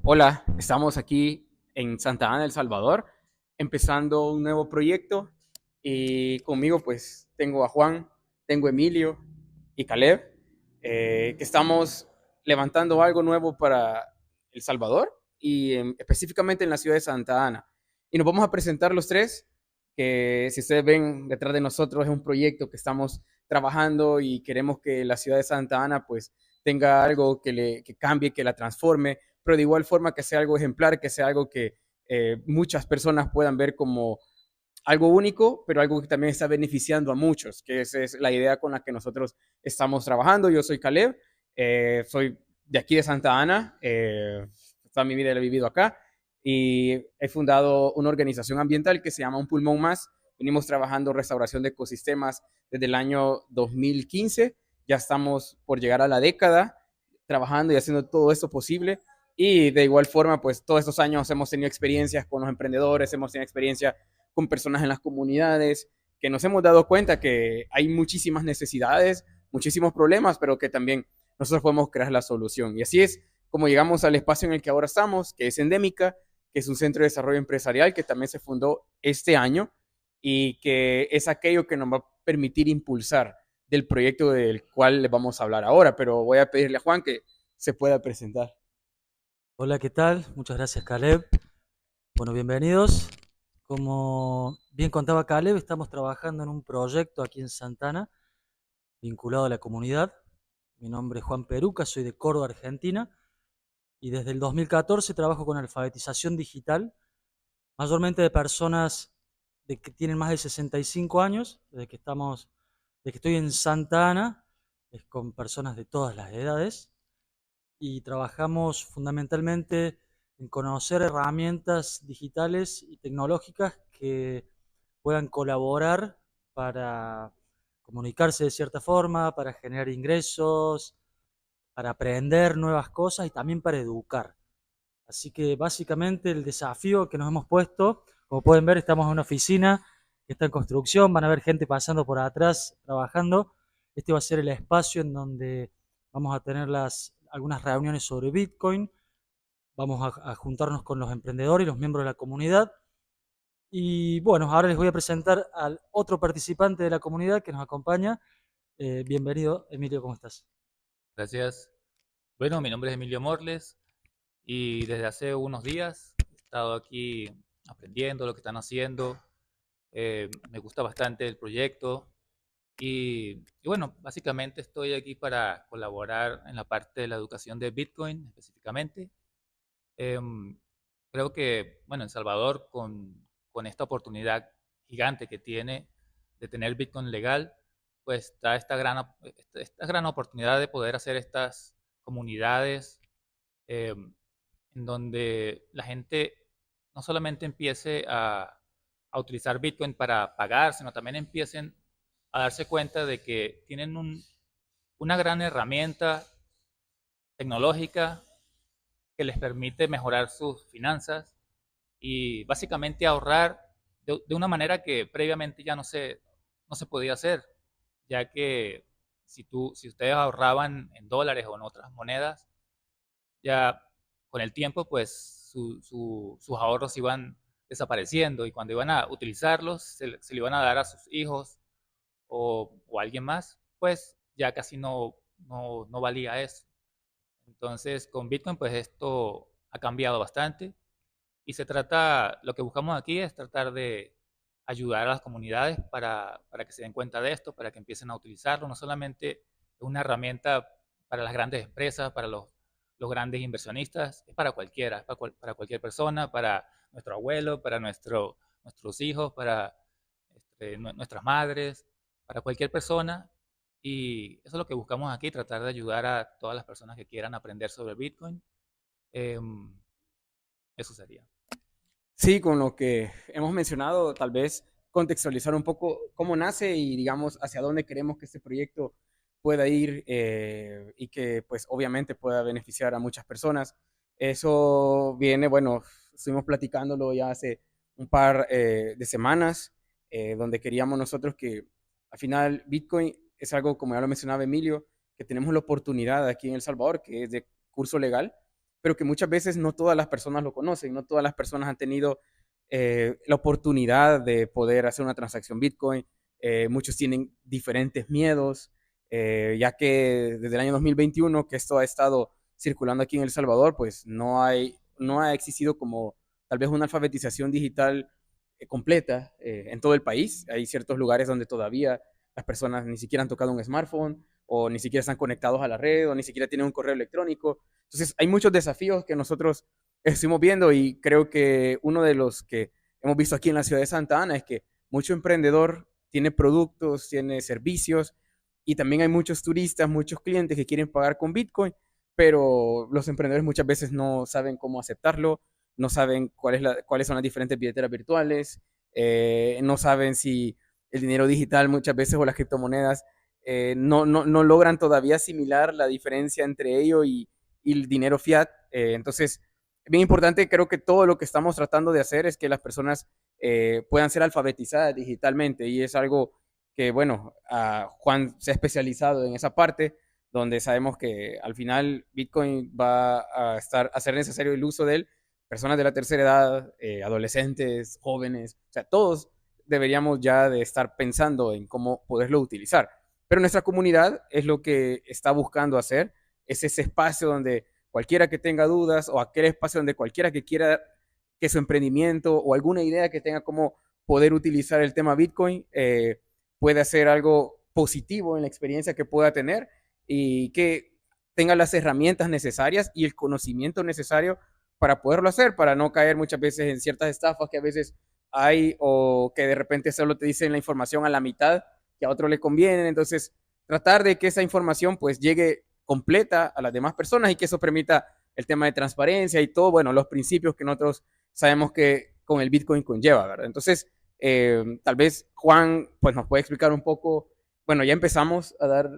Hola, estamos aquí en Santa Ana, El Salvador, empezando un nuevo proyecto y conmigo pues tengo a Juan, tengo a Emilio y Caleb, que estamos levantando algo nuevo para El Salvador y específicamente en la ciudad de Santa Ana. Y nos vamos a presentar los tres, que si ustedes ven detrás de nosotros es un proyecto que estamos trabajando y queremos que la ciudad de Santa Ana pues tenga algo que cambie, que la transforme, pero de igual forma que sea algo ejemplar, que sea algo que muchas personas puedan ver como algo único, pero algo que también está beneficiando a muchos, que esa es la idea con la que nosotros estamos trabajando. Yo soy Caleb, soy de aquí de Santa Ana, toda mi vida la he vivido acá y he fundado una organización ambiental que se llama Un Pulmón Más. Venimos trabajando restauración de ecosistemas desde el año 2015, ya estamos por llegar a la década trabajando y haciendo todo esto posible. Y de igual forma, pues todos estos años hemos tenido experiencias con los emprendedores, hemos tenido experiencia con personas en las comunidades, que nos hemos dado cuenta que hay muchísimas necesidades, muchísimos problemas, pero que también nosotros podemos crear la solución. Y así es como llegamos al espacio en el que ahora estamos, que es Endémica, que es un centro de desarrollo empresarial que también se fundó este año y que es aquello que nos va a permitir impulsar del proyecto del cual les vamos a hablar ahora. Pero voy a pedirle a Juan que se pueda presentar. Hola, ¿qué tal? Muchas gracias, Caleb. Bueno, bienvenidos. Como bien contaba Caleb, estamos trabajando en un proyecto aquí en Santana vinculado a la comunidad. Mi nombre es Juan Peruca, soy de Córdoba, Argentina, y desde el 2014 trabajo con alfabetización digital, mayormente de personas que tienen más de 65 años, desde que estoy en Santa Ana, es con personas de todas las edades. Y trabajamos fundamentalmente en conocer herramientas digitales y tecnológicas que puedan colaborar para comunicarse de cierta forma, para generar ingresos, para aprender nuevas cosas y también para educar. Así que básicamente el desafío que nos hemos puesto, como pueden ver, estamos en una oficina que está en construcción, van a ver gente pasando por atrás trabajando. Este va a ser el espacio en donde vamos a tener algunas reuniones sobre Bitcoin, vamos a juntarnos con los emprendedores y los miembros de la comunidad. Y bueno, ahora les voy a presentar al otro participante de la comunidad que nos acompaña. Bienvenido, Emilio, ¿cómo estás? Gracias. Bueno, mi nombre es Emilio Morles y desde hace unos días he estado aquí aprendiendo lo que están haciendo. Me gusta bastante el proyecto y bueno, básicamente estoy aquí para colaborar en la parte de la educación de Bitcoin específicamente. Em, Creo que, bueno, El Salvador con esta oportunidad gigante que tiene de tener Bitcoin legal, pues está esta gran oportunidad de poder hacer estas comunidades em, en donde la gente no solamente empiece a utilizar Bitcoin para pagar, sino también empiecen a darse cuenta de que tienen una gran herramienta tecnológica que les permite mejorar sus finanzas y básicamente ahorrar de una manera que previamente ya no se podía hacer, ya que si ustedes ahorraban en dólares o en otras monedas, ya con el tiempo pues sus ahorros iban desapareciendo y cuando iban a utilizarlos se le iban a dar a sus hijos o a alguien más, pues ya casi no valía eso. Entonces con Bitcoin pues esto ha cambiado bastante y lo que buscamos aquí es tratar de ayudar a las comunidades para que se den cuenta de esto, para que empiecen a utilizarlo. No solamente es una herramienta para las grandes empresas, para los grandes inversionistas, es para cualquiera, es para cualquier persona, para nuestro abuelo, para nuestros hijos, para nuestras madres, para cualquier persona. Y eso es lo que buscamos aquí, tratar de ayudar a todas las personas que quieran aprender sobre Bitcoin. Em, Eso sería. Sí, con lo que hemos mencionado, tal vez contextualizar un poco cómo nace y digamos hacia dónde queremos que este proyecto pueda ir y que pues obviamente pueda beneficiar a muchas personas. Eso viene, bueno, estuvimos platicándolo ya hace un par de semanas, donde queríamos nosotros que al final Bitcoin es algo, como ya lo mencionaba Emilio, que tenemos la oportunidad aquí en El Salvador, que es de curso legal, pero que muchas veces no todas las personas lo conocen, no todas las personas han tenido la oportunidad de poder hacer una transacción Bitcoin. Muchos tienen diferentes miedos, ya que desde el año 2021 que esto ha estado circulando aquí en El Salvador, pues no ha existido como tal vez una alfabetización digital completa en todo el país. Hay ciertos lugares donde todavía las personas ni siquiera han tocado un smartphone o ni siquiera están conectados a la red o ni siquiera tienen un correo electrónico. Entonces hay muchos desafíos que nosotros estuvimos viendo y creo que uno de los que hemos visto aquí en la ciudad de Santa Ana es que mucho emprendedor tiene productos, tiene servicios y también hay muchos turistas, muchos clientes que quieren pagar con Bitcoin, pero los emprendedores muchas veces no saben cómo aceptarlo, no saben cuáles son las diferentes billeteras virtuales, no saben si el dinero digital muchas veces o las criptomonedas no logran todavía asimilar la diferencia entre ello y el dinero fiat. Entonces, bien importante, creo que todo lo que estamos tratando de hacer es que las personas puedan ser alfabetizadas digitalmente y es algo que, bueno, Juan se ha especializado en esa parte, donde sabemos que al final Bitcoin va a ser necesario el uso de él, personas de la tercera edad, adolescentes, jóvenes, o sea, todos deberíamos ya de estar pensando en cómo poderlo utilizar. Pero nuestra comunidad es lo que está buscando hacer, es ese espacio donde cualquiera que tenga dudas o aquel espacio donde cualquiera que quiera que su emprendimiento o alguna idea que tenga cómo poder utilizar el tema Bitcoin puede hacer algo positivo en la experiencia que pueda tener y que tenga las herramientas necesarias y el conocimiento necesario para poderlo hacer, para no caer muchas veces en ciertas estafas que a veces hay o que de repente solo te dicen la información a la mitad que a otro le conviene. Entonces, tratar de que esa información pues llegue completa a las demás personas y que eso permita el tema de transparencia y todo, bueno, los principios que nosotros sabemos que con el Bitcoin conlleva, ¿verdad? Entonces, tal vez Juan pues nos puede explicar un poco, bueno, ya empezamos a dar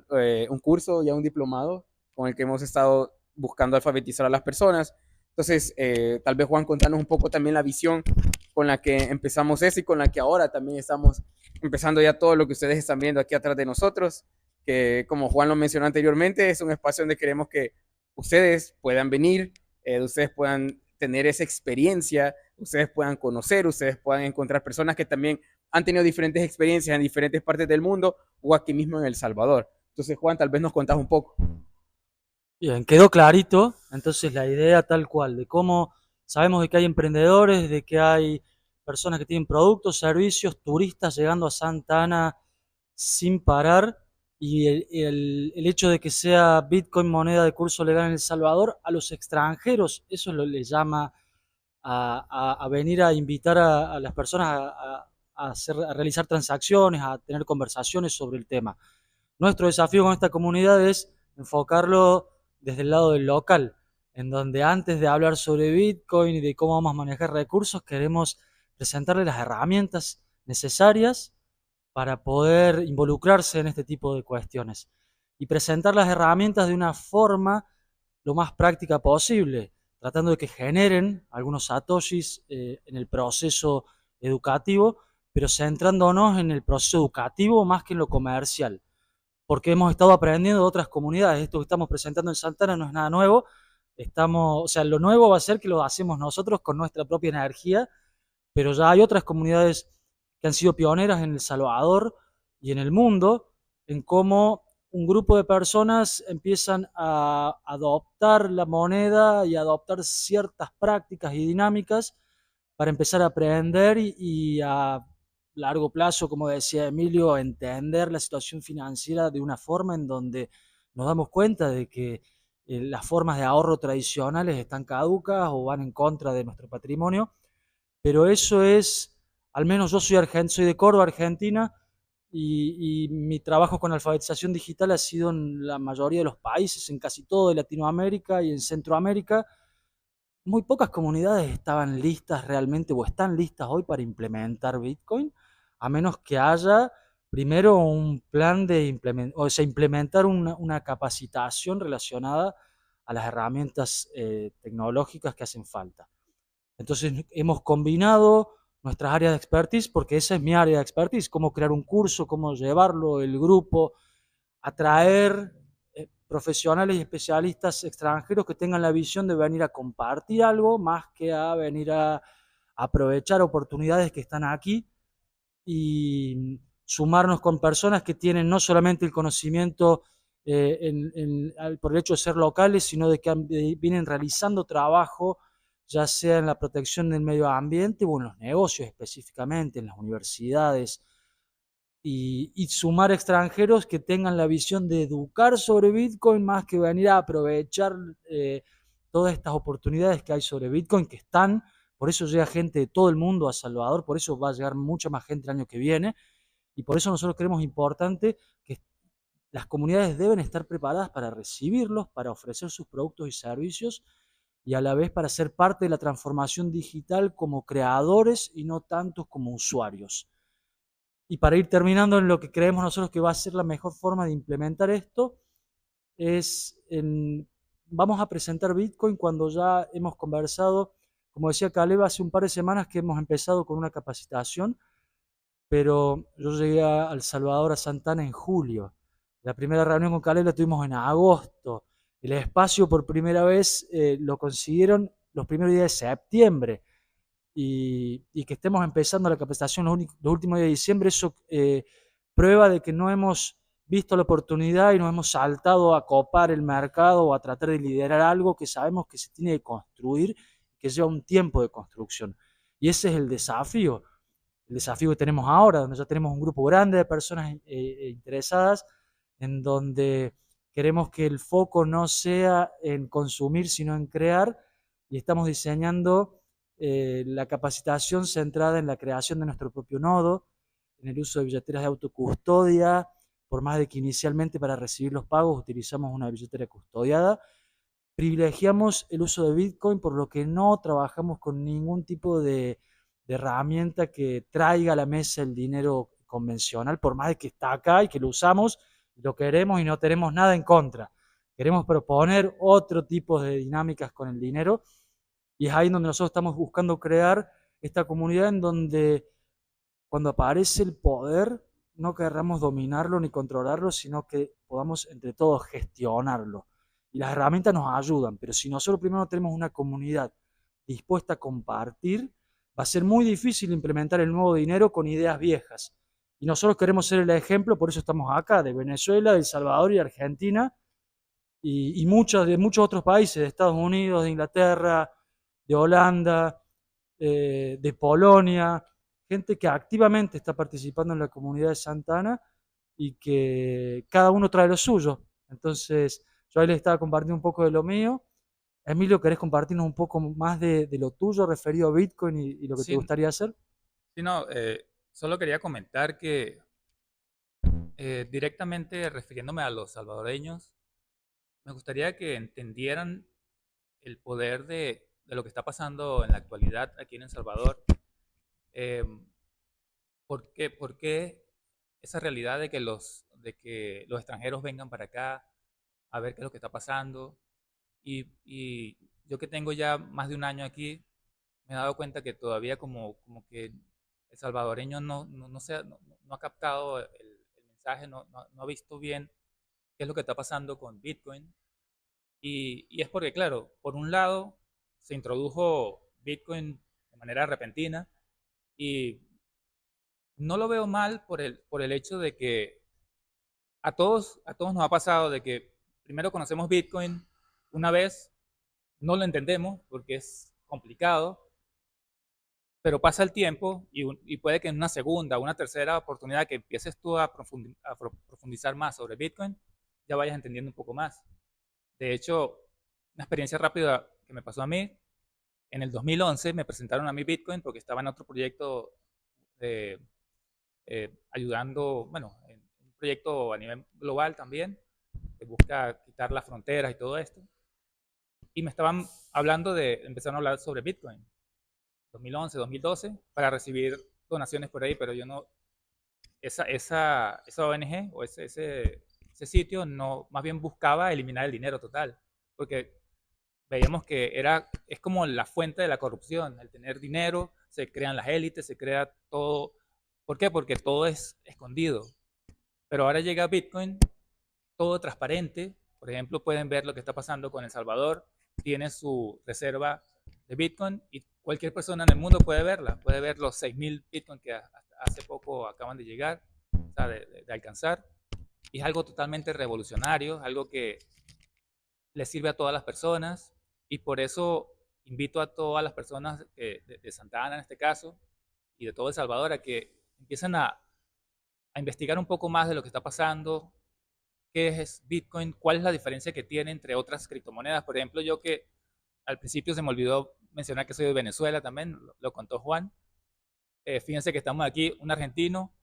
un curso, ya un diplomado con el que hemos estado buscando alfabetizar a las personas. Entonces, tal vez Juan, contanos un poco también la visión con la que empezamos eso y con la que ahora también estamos empezando ya todo lo que ustedes están viendo aquí atrás de nosotros, que como Juan lo mencionó anteriormente, es un espacio donde queremos que ustedes puedan venir, ustedes puedan tener esa experiencia, ustedes puedan conocer, ustedes puedan encontrar personas que también han tenido diferentes experiencias en diferentes partes del mundo o aquí mismo en El Salvador. Entonces, Juan, tal vez nos contás un poco. Bien, quedó clarito, entonces la idea tal cual, de cómo sabemos de que hay emprendedores, de que hay personas que tienen productos, servicios, turistas llegando a Santa Ana sin parar, y el hecho de que sea Bitcoin moneda de curso legal en El Salvador, a los extranjeros, eso lo le llama a venir a invitar a las personas a realizar transacciones, a tener conversaciones sobre el tema. Nuestro desafío con esta comunidad es enfocarlo desde el lado del local, en donde antes de hablar sobre Bitcoin y de cómo vamos a manejar recursos, queremos presentarle las herramientas necesarias para poder involucrarse en este tipo de cuestiones y presentar las herramientas de una forma lo más práctica posible, tratando de que generen algunos satoshis en el proceso educativo, pero centrándonos en el proceso educativo más que en lo comercial, porque hemos estado aprendiendo de otras comunidades. Esto que estamos presentando en Santa Ana no es nada nuevo. O sea, lo nuevo va a ser que lo hacemos nosotros con nuestra propia energía, pero ya hay otras comunidades que han sido pioneras en El Salvador y en el mundo en cómo un grupo de personas empiezan a adoptar la moneda y a adoptar ciertas prácticas y dinámicas para empezar a aprender y a largo plazo, como decía Emilio, entender la situación financiera de una forma en donde nos damos cuenta de que las formas de ahorro tradicionales están caducas o van en contra de nuestro patrimonio, pero eso es, al menos yo soy de Córdoba, Argentina, y mi trabajo con alfabetización digital ha sido en la mayoría de los países, en casi todo de Latinoamérica y en Centroamérica. Muy pocas comunidades estaban listas realmente o están listas hoy para implementar Bitcoin, a menos que haya primero un plan de implementar una capacitación relacionada a las herramientas tecnológicas que hacen falta. Entonces hemos combinado nuestras áreas de expertise, porque esa es mi área de expertise, cómo crear un curso, cómo llevarlo, el grupo, atraer profesionales y especialistas extranjeros que tengan la visión de venir a compartir algo más que a venir a aprovechar oportunidades que están aquí y sumarnos con personas que tienen no solamente el conocimiento por el hecho de ser locales, sino de que vienen realizando trabajo, ya sea en la protección del medio ambiente o en los negocios específicamente, en las universidades, y sumar extranjeros que tengan la visión de educar sobre Bitcoin más que venir a aprovechar todas estas oportunidades que hay sobre Bitcoin, que están, por eso llega gente de todo el mundo a Salvador, por eso va a llegar mucha más gente el año que viene, y por eso nosotros creemos importante que las comunidades deben estar preparadas para recibirlos, para ofrecer sus productos y servicios, y a la vez para ser parte de la transformación digital como creadores y no tantos como usuarios. Y para ir terminando en lo que creemos nosotros que va a ser la mejor forma de implementar esto, vamos a presentar Bitcoin cuando ya hemos conversado, como decía Caleb, hace un par de semanas que hemos empezado con una capacitación, pero yo llegué a El Salvador, a Santana, en julio. La primera reunión con Caleb la tuvimos en agosto. El espacio por primera vez lo consiguieron los primeros días de septiembre. Y que estemos empezando la capacitación los últimos días de diciembre, eso prueba de que no hemos visto la oportunidad y nos hemos saltado a copar el mercado o a tratar de liderar algo que sabemos que se tiene que construir, que lleva un tiempo de construcción. Y ese es el desafío que tenemos ahora, donde ya tenemos un grupo grande de personas interesadas, en donde queremos que el foco no sea en consumir, sino en crear, y estamos diseñando la capacitación centrada en la creación de nuestro propio nodo, en el uso de billeteras de autocustodia, por más de que inicialmente para recibir los pagos utilizamos una billetera custodiada. Privilegiamos el uso de Bitcoin, por lo que no trabajamos con ningún tipo de herramienta que traiga a la mesa el dinero convencional, por más de que está acá y que lo usamos, lo queremos y no tenemos nada en contra. Queremos proponer otro tipo de dinámicas con el dinero, y es ahí donde nosotros estamos buscando crear esta comunidad en donde cuando aparece el poder no querramos dominarlo ni controlarlo, sino que podamos entre todos gestionarlo. Y las herramientas nos ayudan, pero si nosotros primero no tenemos una comunidad dispuesta a compartir, va a ser muy difícil implementar el nuevo dinero con ideas viejas. Y nosotros queremos ser el ejemplo, por eso estamos acá, de Venezuela, de El Salvador y Argentina, y de muchos otros países, de Estados Unidos, de Inglaterra, de Holanda, de Polonia, gente que activamente está participando en la comunidad de Santana y que cada uno trae lo suyo. Entonces, yo ahí les estaba compartiendo un poco de lo mío. Emilio, ¿querés compartirnos un poco más de lo tuyo referido a Bitcoin y lo que te Sí, gustaría hacer? sí, no, solo quería comentar que directamente refiriéndome a los salvadoreños, me gustaría que entendieran el poder de lo que está pasando en la actualidad aquí en El Salvador. Eh, ¿Por qué esa realidad de que los extranjeros vengan para acá a ver qué es lo que está pasando? Y yo que tengo ya más de un año aquí, me he dado cuenta que todavía como que el salvadoreño no ha captado el mensaje, no ha visto bien qué es lo que está pasando con Bitcoin. Y es porque, claro, por un lado se introdujo Bitcoin de manera repentina y no lo veo mal por el hecho de que a todos nos ha pasado de que primero conocemos Bitcoin una vez, no lo entendemos porque es complicado, pero pasa el tiempo y puede que en una segunda o una tercera oportunidad que empieces tú a profundizar más sobre Bitcoin, ya vayas entendiendo un poco más. De hecho, una experiencia rápida que me pasó a mí, en el 2011 me presentaron a mí Bitcoin porque estaba en otro proyecto ayudando, bueno, en un proyecto a nivel global también, que busca quitar las fronteras y todo esto. Y me estaban empezaron a hablar sobre Bitcoin, 2011, 2012, para recibir donaciones por ahí, pero yo no, esa ONG o ese sitio no, más bien buscaba eliminar el dinero total, porque veíamos que es como la fuente de la corrupción, el tener dinero, se crean las élites, se crea todo. ¿Por qué? Porque todo es escondido. Pero ahora llega Bitcoin, todo transparente, Por ejemplo, pueden ver lo que está pasando con El Salvador. Tiene su reserva de Bitcoin y cualquier persona en el mundo puede verla. Puede ver los 6.000 Bitcoin que hace poco acaban de llegar, o sea, de alcanzar. Y es algo totalmente revolucionario, algo que le sirve a todas las personas. Y por eso invito a todas las personas de Santa Ana en este caso y de todo El Salvador a que empiecen a investigar un poco más de lo que está pasando, qué es Bitcoin, cuál es la diferencia que tiene entre otras criptomonedas. Por ejemplo, yo que al principio se me olvidó mencionar que soy de Venezuela también, lo contó Juan. Fíjense que estamos aquí, un argentino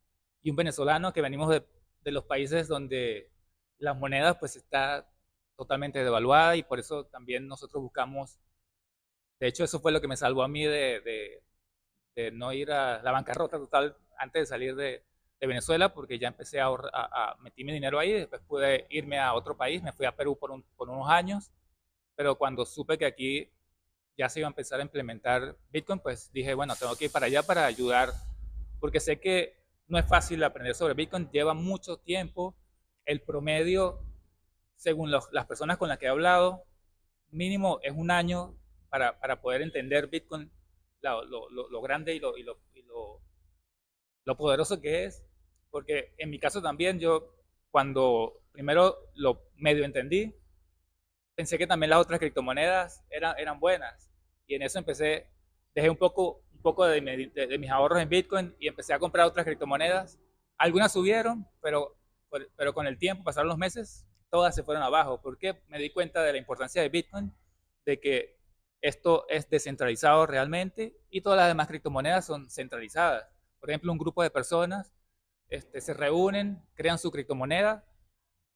y un venezolano que venimos de los países donde las monedas pues está totalmente devaluada y por eso también nosotros buscamos, de hecho eso fue lo que me salvó a mí de no ir a la bancarrota total antes de salir de Venezuela, porque ya empecé a, meter mi dinero ahí, después pude irme a otro país, me fui a Perú por unos años, pero cuando supe que aquí ya se iba a empezar a implementar Bitcoin, pues dije, bueno, tengo que ir para allá para ayudar, porque sé que no es fácil aprender sobre Bitcoin, lleva mucho tiempo, el promedio, según las personas con las que he hablado, mínimo es un año para poder entender Bitcoin, lo grande lo poderoso que es, porque en mi caso también yo cuando primero lo medio entendí, pensé que también las otras criptomonedas eran buenas y en eso empecé, dejé un poco de mis ahorros en Bitcoin y empecé a comprar otras criptomonedas. Algunas subieron, pero con el tiempo, pasaron los meses, todas se fueron abajo, porque me di cuenta de la importancia de Bitcoin, de que esto es descentralizado realmente y todas las demás criptomonedas son centralizadas. Por ejemplo, un grupo de personas se reúnen, crean su criptomoneda,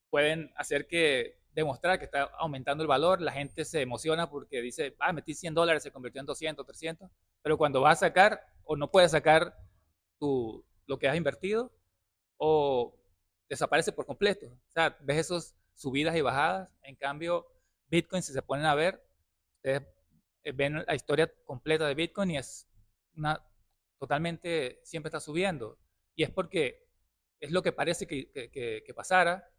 pueden hacer que demostrar que está aumentando el valor, la gente se emociona porque dice, metí $100, se convirtió en 200, 300, pero cuando vas a sacar o no puedes sacar lo que has invertido o desaparece por completo. O sea, ves esos subidas y bajadas. En cambio, Bitcoin, si se ponen a ver, ustedes ven la historia completa de Bitcoin y es totalmente, siempre está subiendo. Y es porque es lo que parece que pasara,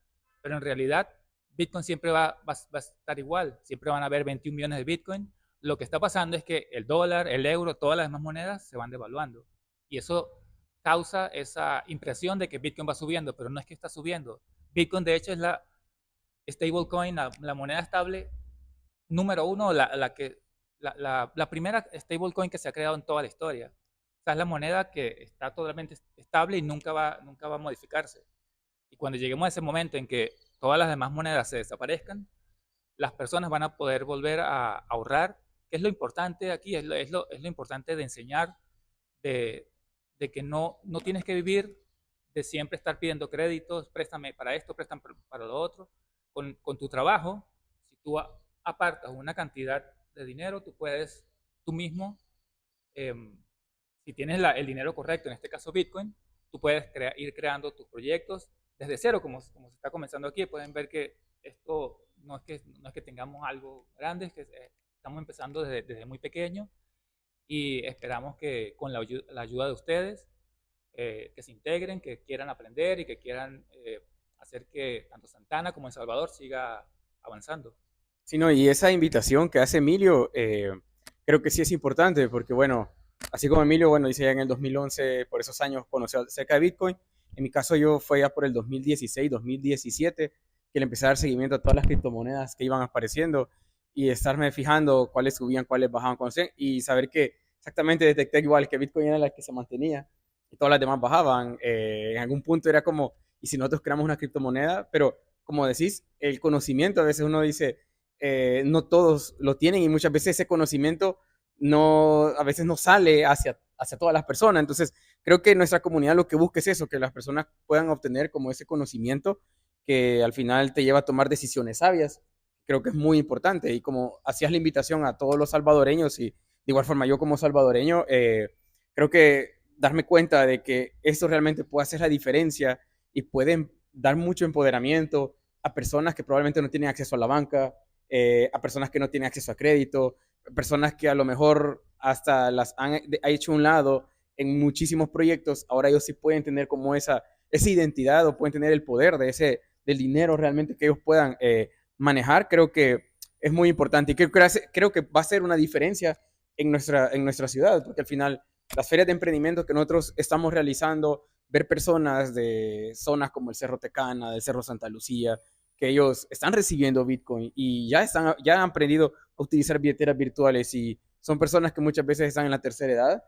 pero en realidad Bitcoin siempre va a estar igual, siempre van a haber 21 millones de Bitcoin. Lo que está pasando es que el dólar, el euro, todas las demás monedas se van devaluando. Y eso causa esa impresión de que Bitcoin va subiendo, pero no es que está subiendo. Bitcoin de hecho es la stablecoin, la moneda estable número uno, la primera stablecoin que se ha creado en toda la historia. O sea, es la moneda que está totalmente estable y nunca va a modificarse. Y cuando lleguemos a ese momento en que todas las demás monedas se desaparezcan, las personas van a poder volver a ahorrar, que es lo importante aquí, es lo importante de enseñar, de que no tienes que vivir de siempre estar pidiendo créditos, préstame para esto, préstame para lo otro. Con tu trabajo, si tú apartas una cantidad de dinero, tú puedes tú mismo, si tienes el dinero correcto, en este caso Bitcoin, tú puedes ir creando tus proyectos desde cero, como se está comenzando aquí. Pueden ver que esto no es que tengamos algo grande, es que estamos empezando desde muy pequeño y esperamos que con la ayuda de ustedes, que se integren, que quieran aprender y que quieran hacer que tanto Santana como El Salvador siga avanzando. Sí, no, y esa invitación que hace Emilio, creo que sí es importante, porque bueno, así como Emilio, bueno, dice ya en el 2011, por esos años conoció acerca de Bitcoin. En mi caso yo fue ya por el 2016, 2017, que le empecé a dar seguimiento a todas las criptomonedas que iban apareciendo y estarme fijando cuáles subían, cuáles bajaban, y saber que exactamente detecté igual que Bitcoin era la que se mantenía y todas las demás bajaban. En algún punto era como, ¿y si nosotros creamos una criptomoneda? Pero como decís, el conocimiento, a veces uno dice, no todos lo tienen y muchas veces ese conocimiento a veces no sale hacia todas las personas. Entonces, creo que nuestra comunidad lo que busca es eso, que las personas puedan obtener como ese conocimiento que al final te lleva a tomar decisiones sabias. Creo que es muy importante. Y como hacías la invitación a todos los salvadoreños y de igual forma yo como salvadoreño, creo que darme cuenta de que esto realmente puede hacer la diferencia y pueden dar mucho empoderamiento a personas que probablemente no tienen acceso a la banca, a personas que no tienen acceso a crédito, personas que a lo mejor hasta las han hecho un lado en muchísimos proyectos. Ahora ellos sí pueden tener como esa identidad o pueden tener el poder del dinero realmente que ellos puedan manejar, creo que es muy importante y creo que va a ser una diferencia en nuestra ciudad, porque al final las ferias de emprendimiento que nosotros estamos realizando, ver personas de zonas como el Cerro Tecana, del Cerro Santa Lucía, que ellos están recibiendo Bitcoin y ya han aprendido a utilizar billeteras virtuales y son personas que muchas veces están en la tercera edad,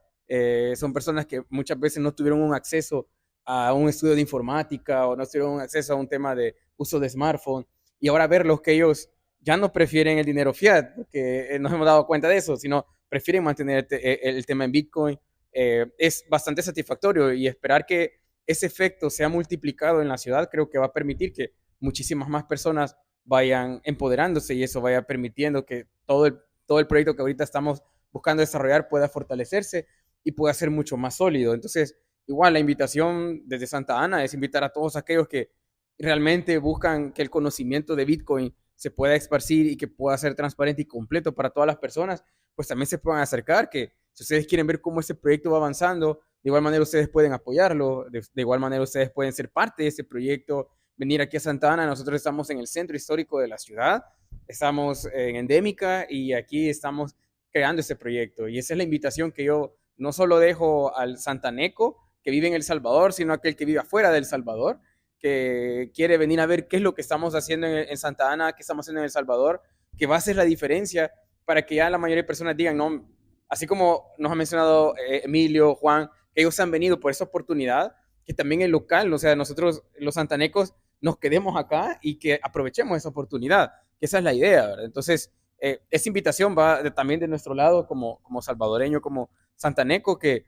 son personas que muchas veces no tuvieron un acceso a un estudio de informática o no tuvieron un acceso a un tema de uso de smartphone y ahora verlos que ellos ya no prefieren el dinero fiat, porque nos hemos dado cuenta de eso, sino prefieren mantener el tema en Bitcoin, es bastante satisfactorio y esperar que ese efecto sea multiplicado en la ciudad creo que va a permitir que muchísimas más personas vayan empoderándose y eso vaya permitiendo que todo el proyecto que ahorita estamos buscando desarrollar pueda fortalecerse y pueda ser mucho más sólido. Entonces, igual la invitación desde Santa Ana es invitar a todos aquellos que realmente buscan que el conocimiento de Bitcoin se pueda esparcir y que pueda ser transparente y completo para todas las personas, pues también se puedan acercar, que si ustedes quieren ver cómo este proyecto va avanzando, de igual manera ustedes pueden apoyarlo, de igual manera ustedes pueden ser parte de ese proyecto, venir aquí a Santa Ana, nosotros estamos en el centro histórico de la ciudad, estamos en Endémica y aquí estamos creando este proyecto y esa es la invitación que yo no solo dejo al santaneco que vive en El Salvador, sino a aquel que vive afuera del Salvador, que quiere venir a ver qué es lo que estamos haciendo en Santa Ana, qué estamos haciendo en El Salvador, que va a hacer la diferencia para que ya la mayoría de personas digan, no, así como nos ha mencionado Emilio, Juan, que ellos han venido por esa oportunidad, que también el local, o sea, nosotros los santanecos nos quedemos acá y que aprovechemos esa oportunidad, que esa es la idea, ¿verdad? Entonces, esa invitación va también de nuestro lado como salvadoreño, como santaneco, que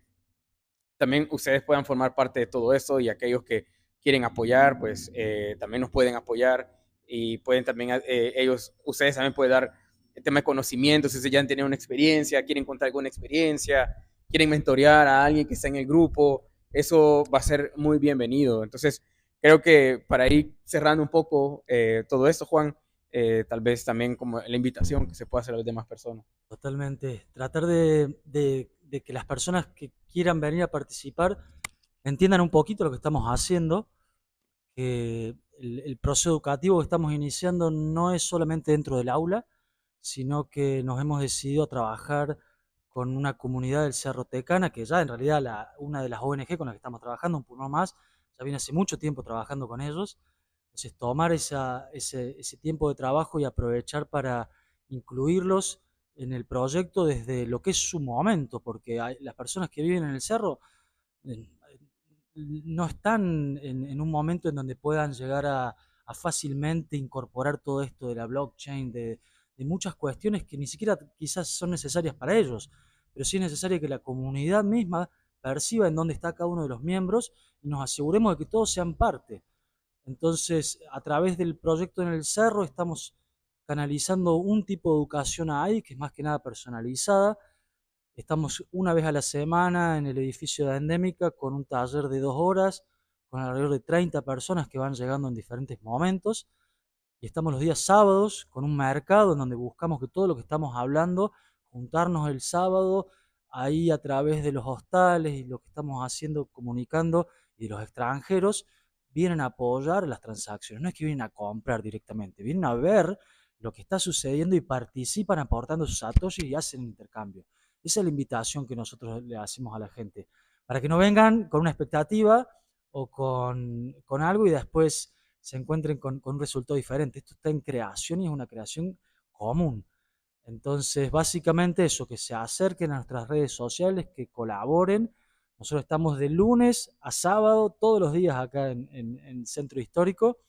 también ustedes puedan formar parte de todo eso y aquellos que quieren apoyar, pues también nos pueden apoyar y pueden también, ustedes también pueden dar el tema de conocimiento, si ya han tenido una experiencia, quieren contar alguna experiencia, quieren mentorear a alguien que está en el grupo, eso va a ser muy bienvenido. Entonces, creo que para ir cerrando un poco todo esto, Juan, tal vez también como la invitación que se pueda hacer a las demás personas. Totalmente. Tratar de que las personas que quieran venir a participar entiendan un poquito lo que estamos haciendo, que el proceso educativo que estamos iniciando no es solamente dentro del aula, sino que nos hemos decidido a trabajar con una comunidad del Cerro Tecana, que ya en realidad una de las ONG con las que estamos trabajando, un poco más, ya viene hace mucho tiempo trabajando con ellos. Entonces, tomar ese tiempo de trabajo y aprovechar para incluirlos en el proyecto desde lo que es su momento, porque las personas que viven en el cerro eh, no están en un momento en donde puedan llegar a fácilmente incorporar todo esto de la blockchain, de muchas cuestiones que ni siquiera quizás son necesarias para ellos, pero sí es necesario que la comunidad misma perciba en dónde está cada uno de los miembros y nos aseguremos de que todos sean parte. Entonces, a través del proyecto en el Cerro estamos canalizando un tipo de educación ahí, que es más que nada personalizada. Estamos una vez a la semana en el edificio de Endémica con un taller de 2 horas, con alrededor de 30 personas que van llegando en diferentes momentos. Y estamos los días sábados con un mercado en donde buscamos que todo lo que estamos hablando, juntarnos el sábado ahí a través de los hostales y lo que estamos haciendo, comunicando, y los extranjeros vienen a apoyar las transacciones. No es que vienen a comprar directamente, vienen a ver lo que está sucediendo y participan aportando sus satoshis y hacen intercambio. Esa es la invitación que nosotros le hacemos a la gente, para que no vengan con una expectativa o con algo y después se encuentren con un resultado diferente. Esto está en creación y es una creación común. Entonces, básicamente eso, que se acerquen a nuestras redes sociales, que colaboren. Nosotros estamos de lunes a sábado, todos los días acá en Centro Histórico.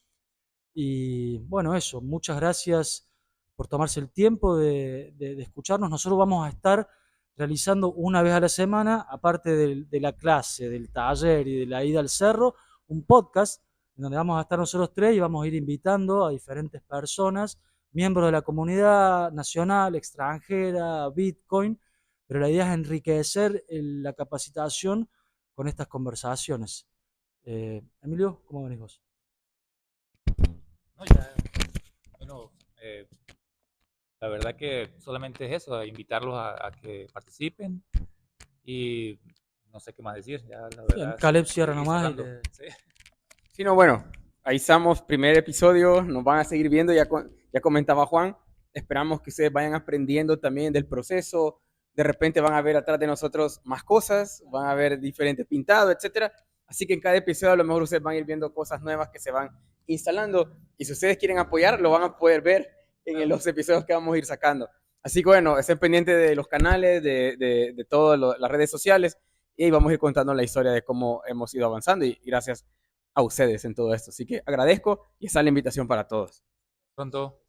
Y bueno, eso, muchas gracias por tomarse el tiempo de escucharnos. Nosotros vamos a estar realizando una vez a la semana, aparte de la clase, del taller y de la ida al cerro, un podcast en donde vamos a estar nosotros tres y vamos a ir invitando a diferentes personas, miembros de la comunidad nacional, extranjera, Bitcoin, pero la idea es enriquecer la capacitación con estas conversaciones. Emilio, ¿cómo venís vos? No, ya, bueno, la verdad que solamente es eso, invitarlos a que participen y no sé qué más decir, ya la verdad. Caleb cierra sí, nomás. Sí. Sí, no, bueno, ahí estamos, primer episodio, nos van a seguir viendo, ya comentaba Juan, esperamos que ustedes vayan aprendiendo también del proceso. De repente van a ver atrás de nosotros más cosas, van a ver diferentes pintados, etcétera. Así que en cada episodio a lo mejor ustedes van a ir viendo cosas nuevas que se van instalando. Y si ustedes quieren apoyar, lo van a poder ver en los episodios que vamos a ir sacando. Así que bueno, estén pendientes de los canales, de todas las redes sociales. Y ahí vamos a ir contando la historia de cómo hemos ido avanzando. Y gracias a ustedes en todo esto. Así que agradezco y está la invitación para todos. Pronto.